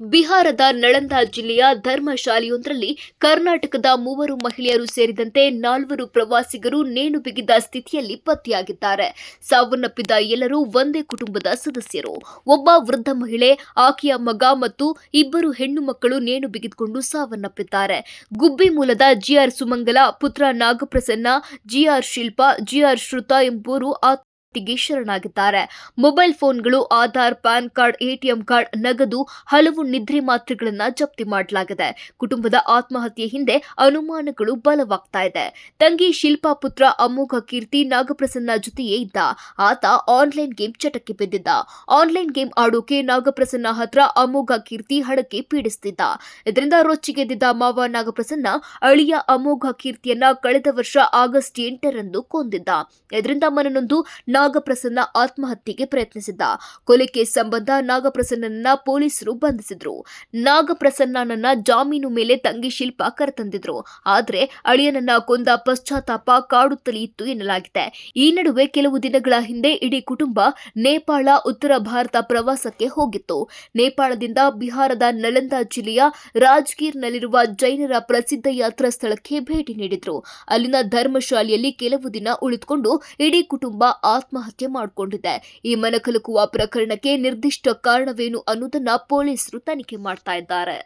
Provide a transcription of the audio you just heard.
ಬಿಹಾರದ ನಳಂದ ಜಿಲ್ಲೆಯ ಧರ್ಮಶಾಲೆಯೊಂದರಲ್ಲಿ ಕರ್ನಾಟಕದ 3 ಮಹಿಳೆಯರು ಸೇರಿದಂತೆ 4 ಪ್ರವಾಸಿಗರು ನೇಣು ಬಿಗಿದ ಸ್ಥಿತಿಯಲ್ಲಿ ಪತ್ತೆಯಾಗಿದ್ದಾರೆ. ಸಾವನ್ನಪ್ಪಿದ ಎಲ್ಲರೂ ಒಂದೇ ಕುಟುಂಬದ ಸದಸ್ಯರು. ಒಬ್ಬ ವೃದ್ಧ ಮಹಿಳೆ, ಆಕೆಯ ಮಗ ಮತ್ತು 2 ಹೆಣ್ಣು ಮಕ್ಕಳು ನೇಣು ಬಿಗಿದುಕೊಂಡು ಸಾವನ್ನಪ್ಪಿದ್ದಾರೆ. ಗುಬ್ಬಿ ಮೂಲದ ಜಿಆರ್ ಸುಮಂಗಲ ಪುತ್ರ ನಾಗಪ್ರಸನ್ನ, ಜಿಆರ್ ಶಿಲ್ಪಾ, ಜಿಆರ್ ಶ್ರುತ ಎಂಬುವರು ಗೆ ಶರಣಾಗಿದ್ದಾರೆ. ಮೊಬೈಲ್ ಫೋನ್ಗಳು, Aadhaar, PAN card, ATM card, ನಗದು, ಹಲವು ನಿದ್ರೆ ಮಾತ್ರೆಗಳನ್ನ ಜಪ್ತಿ ಮಾಡಲಾಗಿದೆ. ಕುಟುಂಬದ ಆತ್ಮಹತ್ಯೆ ಹಿಂದೆ ಅನುಮಾನಗಳು ಬಲವಾಗ್ತಾ ಇದೆ. ತಂಗಿ ಶಿಲ್ಪಾ ಪುತ್ರ ಅಮೋಘ ಕೀರ್ತಿ ನಾಗಪ್ರಸನ್ನ ಜೊತೆಯೇ ಇದ್ದ. ಆತ ಆನ್ಲೈನ್ ಗೇಮ್ ಚಟಕ್ಕೆ ಬಿದ್ದಿದ್ದ. ಆನ್ಲೈನ್ ಗೇಮ್ ಆಡೋಕೆ ನಾಗಪ್ರಸನ್ನ ಹತ್ರ ಅಮೋಘ ಕೀರ್ತಿ ಹಣಕ್ಕೆ ಪೀಡಿಸುತ್ತಿದ್ದ. ಇದರಿಂದ ರೊಚ್ಚಿಗೆದ್ದಿದ್ದ ಮಾವ ನಾಗಪ್ರಸನ್ನ ಅಳಿಯ ಅಮೋಘ ಕೀರ್ತಿಯನ್ನ ಕಳೆದ ವರ್ಷ ಆಗಸ್ಟ್ 8ರಂದು ಕೊಂದಿದ್ದ. ಇದರಿಂದ ಮನನೊಂದು ನಾಗಪ್ರಸನ್ನ ಆತ್ಮಹತ್ಯೆಗೆ ಪ್ರಯತ್ನಿಸಿದ್ದ. ಕೊಲೆ ಕೇಸ್ ಸಂಬಂಧ ನಾಗಪ್ರಸನ್ನನನ್ನ ಪೊಲೀಸರು ಬಂಧಿಸಿದ್ರು. ನಾಗಪ್ರಸನ್ನನನ್ನ ಜಾಮೀನು ಮೇಲೆ ತಂಗಿ ಶಿಲ್ಪಾ ಕರೆತಂದಿದ್ರು. ಆದ್ರೆ ಅಳಿಯನನ್ನ ಕೊಂದ ಪಶ್ಚಾತ್ತಾಪ ಕಾಡುತ್ತಲೇ ಇತ್ತು ಎನ್ನಲಾಗಿದೆ. ಈ ನಡುವೆ ಕೆಲವು ದಿನಗಳ ಹಿಂದೆ ಇಡೀ ಕುಟುಂಬ ನೇಪಾಳ, ಉತ್ತರ ಭಾರತ ಪ್ರವಾಸಕ್ಕೆ ಹೋಗಿತ್ತು. ನೇಪಾಳದಿಂದ ಬಿಹಾರದ ನಳಂದ ಜಿಲ್ಲೆಯ ರಾಜ್ಗೀರ್ನಲ್ಲಿರುವ ಜೈನರ ಪ್ರಸಿದ್ಧ ಯಾತ್ರಾ ಸ್ಥಳಕ್ಕೆ ಭೇಟಿ ನೀಡಿದ್ರು. ಅಲ್ಲಿನ ಧರ್ಮಶಾಲೆಯಲ್ಲಿ ಕೆಲವು ದಿನ ಉಳಿದುಕೊಂಡು ಇಡೀ ಕುಟುಂಬ ಆತ್ಮಹತ್ಯೆ ಮಾಡಿಕೊಂಡಿದೆ. ಈ ಮನಕಲಕುವ ಪ್ರಕರಣಕ್ಕೆ ನಿರ್ದಿಷ್ಟ ಕಾರಣವೇನು ಅನ್ನೋದನ್ನ ಪೊಲೀಸರು ತನಿಖೆ ಮಾಡ್ತಾ ಇದ್ದಾರೆ.